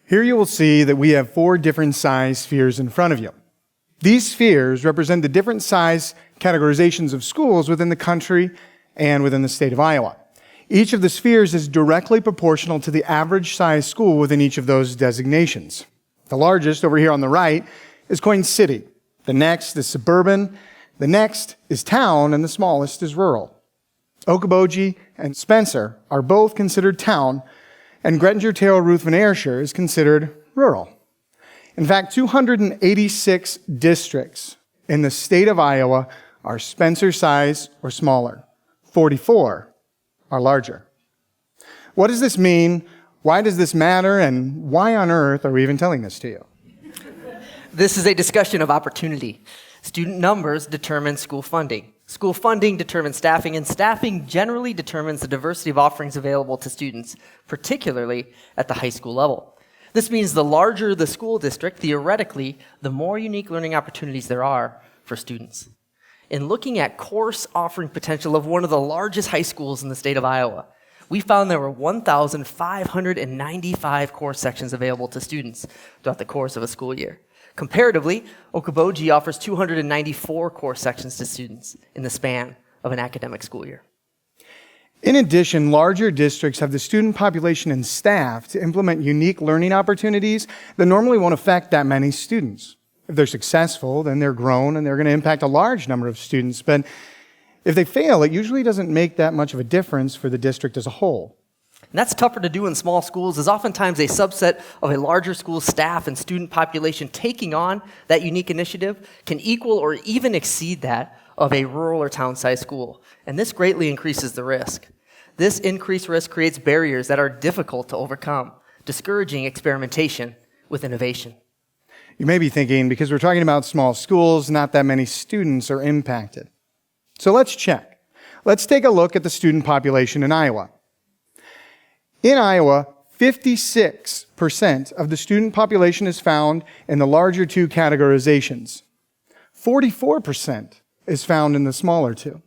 Here you will see that we have 4 different size spheres in front of you. These spheres represent the different size categorizations of schools within the country and within the state of Iowa. Each of the spheres is directly proportional to the average size school within each of those designations. The largest, over here on the right, is coined city. The next is suburban. The next is town, and the smallest is rural. Okoboji and Spencer are both considered town, and Gretinger, Terrell, Ruth Van Ayrshire is considered rural. In fact, 286 districts in the state of Iowa are Spencer size or smaller. 44 are larger. What does this mean? Why does this matter? And why on earth are we even telling this to you? This is a discussion of opportunity. Student numbers determine school funding. School funding determines staffing, and staffing generally determines the diversity of offerings available to students, particularly at the high school level. This means the larger the school district, theoretically, the more unique learning opportunities there are for students. In looking at course offering potential of one of the largest high schools in the state of Iowa, we found there were 1,595 course sections available to students throughout the course of a school year. Comparatively, Okoboji offers 294 course sections to students in the span of an academic school year. In addition, larger districts have the student population and staff to implement unique learning opportunities that normally won't affect that many students. If they're successful, then they're grown and they're going to impact a large number of students. But if they fail, it usually doesn't make that much of a difference for the district as a whole. And that's tougher to do in small schools, as oftentimes a subset of a larger school's staff and student population taking on that unique initiative can equal or even exceed that of a rural or town-sized school. And this greatly increases the risk. This increased risk creates barriers that are difficult to overcome, discouraging experimentation with innovation. You may be thinking, because we're talking about small schools, not that many students are impacted. So let's check. Let's take a look at the student population in Iowa. In Iowa, 56% of the student population is found in the larger 2 categorizations. 44% is found in the smaller 2.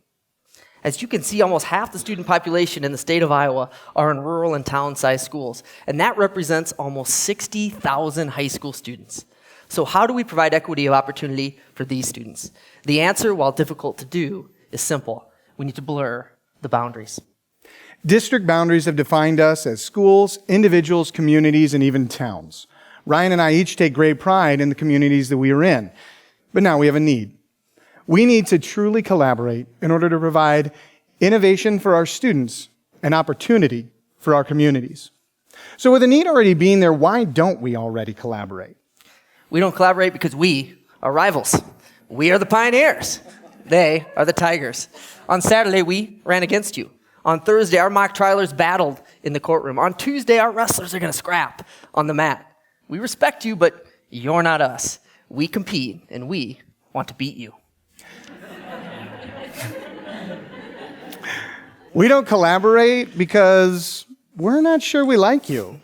As you can see, almost half the student population in the state of Iowa are in rural and town-sized schools, and that represents almost 60,000 high school students. So how do we provide equity of opportunity for these students? The answer, while difficult to do, is simple. We need to blur the boundaries. District boundaries have defined us as schools, individuals, communities, and even towns. Ryan and I each take great pride in the communities that we are in. But now we have a need. We need to truly collaborate in order to provide innovation for our students and opportunity for our communities. So with the need already being there, why don't we already collaborate? We don't collaborate because we are rivals. We are the Pioneers. They are the Tigers. On Saturday, we ran against you. On Thursday, our mock trialers battled in the courtroom. On Tuesday, our wrestlers are going to scrap on the mat. We respect you, but you're not us. We compete, and we want to beat you. We don't collaborate because we're not sure we like you.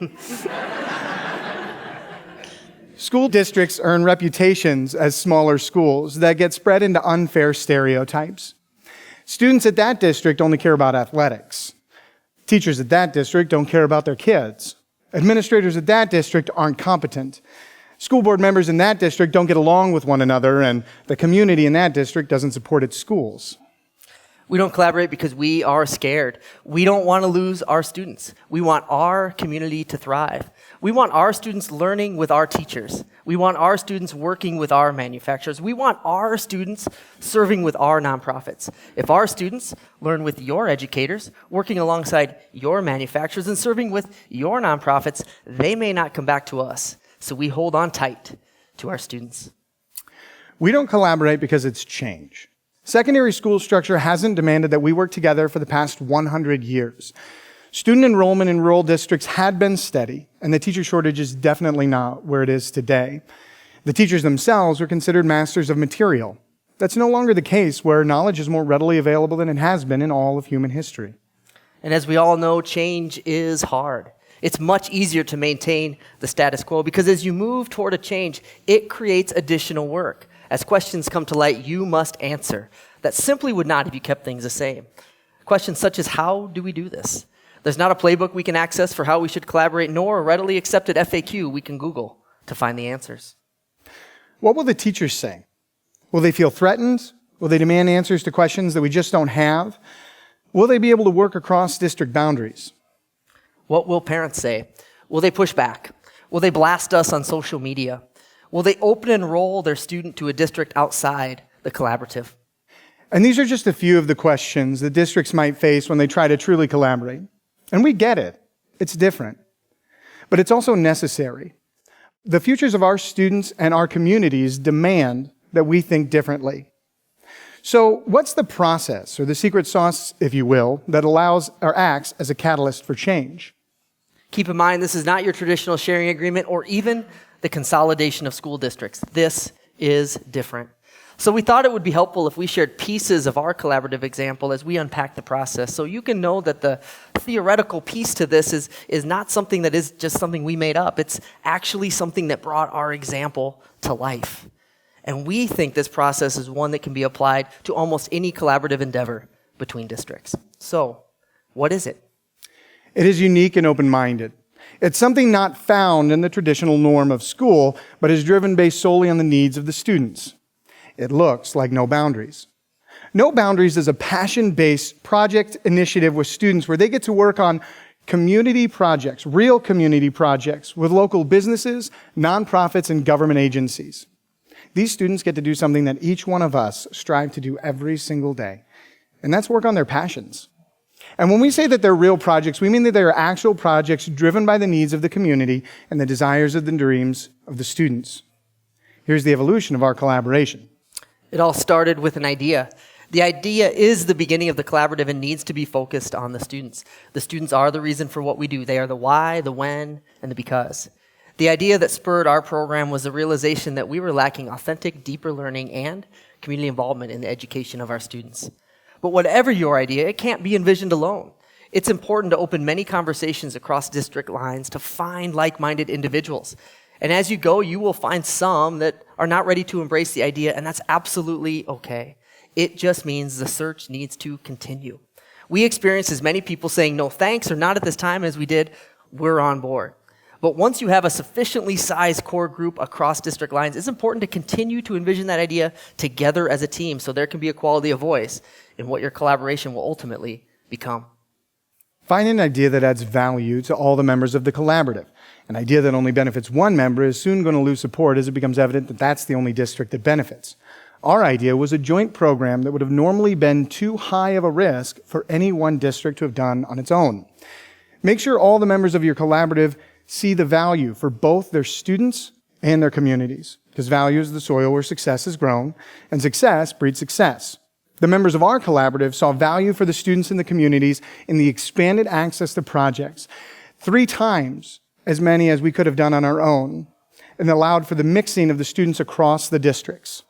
School districts earn reputations as smaller schools that get spread into unfair stereotypes. Students at that district only care about athletics. Teachers at that district don't care about their kids. Administrators at that district aren't competent. School board members in that district don't get along with one another, and the community in that district doesn't support its schools. We don't collaborate because we are scared. We don't want to lose our students. We want our community to thrive. We want our students learning with our teachers. We want our students working with our manufacturers. We want our students serving with our nonprofits. If our students learn with your educators, working alongside your manufacturers, and serving with your nonprofits, they may not come back to us. So we hold on tight to our students. We don't collaborate because it's change. Secondary school structure hasn't demanded that we work together for the past 100 years. Student enrollment in rural districts had been steady, and the teacher shortage is definitely not where it is today. The teachers themselves were considered masters of material. That's no longer the case, where knowledge is more readily available than it has been in all of human history. And as we all know, change is hard. It's much easier to maintain the status quo because as you move toward a change, it creates additional work. As questions come to light, you must answer. That simply would not if you kept things the same. Questions such as, how do we do this? There's not a playbook we can access for how we should collaborate, nor a readily accepted FAQ we can Google to find the answers. What will the teachers say? Will they feel threatened? Will they demand answers to questions that we just don't have? Will they be able to work across district boundaries? What will parents say? Will they push back? Will they blast us on social media? Will they open and enroll their student to a district outside the collaborative? And these are just a few of the questions that districts might face when they try to truly collaborate. And we get it. It's different. But it's also necessary. The futures of our students and our communities demand that we think differently. So what's the process, or the secret sauce, if you will, that allows or acts as a catalyst for change? Keep in mind, this is not your traditional sharing agreement or even the consolidation of school districts. This is different. So we thought it would be helpful if we shared pieces of our collaborative example as we unpack the process, so you can know that the theoretical piece to this is not something that is just something we made up. It's actually something that brought our example to life. And we think this process is one that can be applied to almost any collaborative endeavor between districts. So, what is it? It is unique and open-minded. It's something not found in the traditional norm of school, but is driven based solely on the needs of the students. It looks like No Boundaries. No Boundaries is a passion-based project initiative with students where they get to work on community projects, real community projects, with local businesses, nonprofits, and government agencies. These students get to do something that each one of us strive to do every single day, and that's work on their passions. And when we say that they're real projects, we mean that they are actual projects driven by the needs of the community and the desires of the dreams of the students. Here's the evolution of our collaboration. It all started with an idea. The idea is the beginning of the collaborative and needs to be focused on the students. The students are the reason for what we do. They are the why, the when, and the because. The idea that spurred our program was the realization that we were lacking authentic, deeper learning and community involvement in the education of our students. But whatever your idea, it can't be envisioned alone. It's important to open many conversations across district lines to find like-minded individuals. And as you go, you will find some that are not ready to embrace the idea, and that's absolutely okay. It just means the search needs to continue. We experienced as many people saying no thanks or not at this time as we did, we're on board. But once you have a sufficiently sized core group across district lines, it's important to continue to envision that idea together as a team so there can be equality of voice in what your collaboration will ultimately become. Find an idea that adds value to all the members of the collaborative. An idea that only benefits one member is soon going to lose support as it becomes evident that that's the only district that benefits. Our idea was a joint program that would have normally been too high of a risk for any one district to have done on its own. Make sure all the members of your collaborative see the value for both their students and their communities, because value is the soil where success is grown, and success breeds success. The members of our collaborative saw value for the students and the communities in the expanded access to projects, 3 times as many as we could have done on our own, and allowed for the mixing of the students across the districts.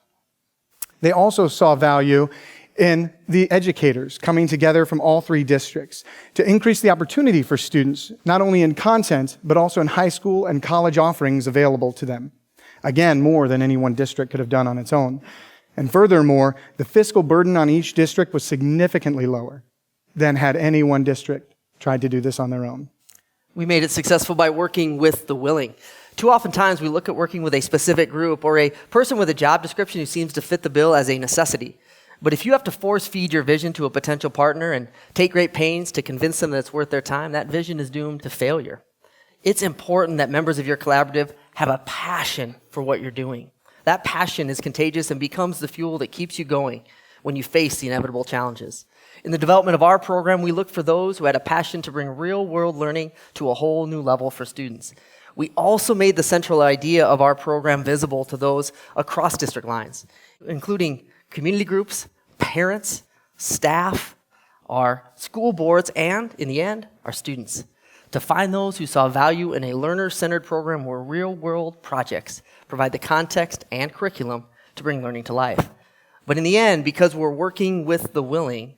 They also saw value in the educators coming together from all 3 districts to increase the opportunity for students, not only in content, but also in high school and college offerings available to them. Again, more than any one district could have done on its own. And furthermore, the fiscal burden on each district was significantly lower than had any one district tried to do this on their own. We made it successful by working with the willing. Too often times we look at working with a specific group or a person with a job description who seems to fit the bill as a necessity. But if you have to force feed your vision to a potential partner and take great pains to convince them that it's worth their time, that vision is doomed to failure. It's important that members of your collaborative have a passion for what you're doing. That passion is contagious and becomes the fuel that keeps you going when you face the inevitable challenges. In the development of our program, we looked for those who had a passion to bring real-world learning to a whole new level for students. We also made the central idea of our program visible to those across district lines, including community groups, parents, staff, our school boards, and, in the end, our students. To find those who saw value in a learner-centered program where real-world projects provide the context and curriculum to bring learning to life. But in the end, because we're working with the willing,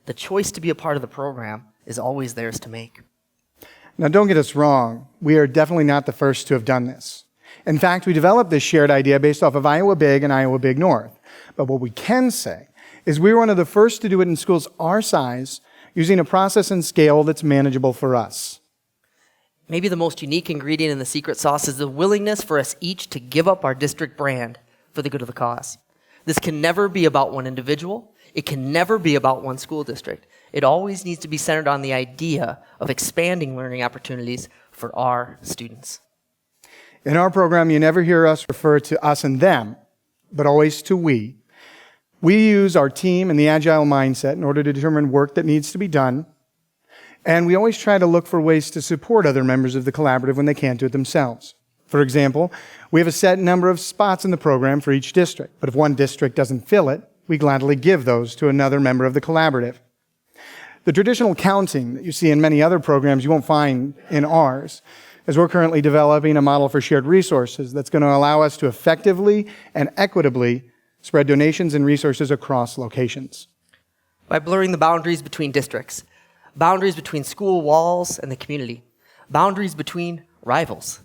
the choice to be a part of the program is always theirs to make. Now, don't get us wrong. We are definitely not the first to have done this. In fact, we developed this shared idea based off of Iowa Big and Iowa Big North. But what we can say is we were one of the first to do it in schools our size, using a process and scale that's manageable for us. Maybe the most unique ingredient in the secret sauce is the willingness for us each to give up our district brand for the good of the cause. This can never be about one individual. It can never be about one school district. It always needs to be centered on the idea of expanding learning opportunities for our students. In our program, you never hear us refer to us and them, but always to we. We use our team and the agile mindset in order to determine work that needs to be done, and we always try to look for ways to support other members of the collaborative when they can't do it themselves. For example, we have a set number of spots in the program for each district, but if one district doesn't fill it, we gladly give those to another member of the collaborative. The traditional counting that you see in many other programs you won't find in ours, as we're currently developing a model for shared resources that's going to allow us to effectively and equitably spread donations and resources across locations. By blurring the boundaries between districts, boundaries between school walls and the community, boundaries between rivals,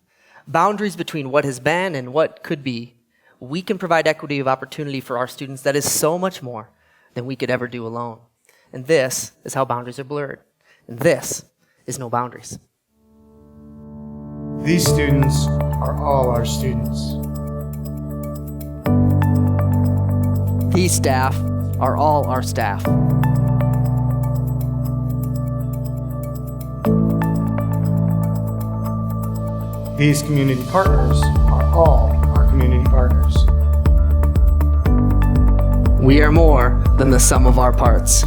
boundaries between what has been and what could be, we can provide equity of opportunity for our students that is so much more than we could ever do alone. And this is how boundaries are blurred. And this is no boundaries. These students are all our students. These staff are all our staff. These community partners are all our community partners. We are more than the sum of our parts.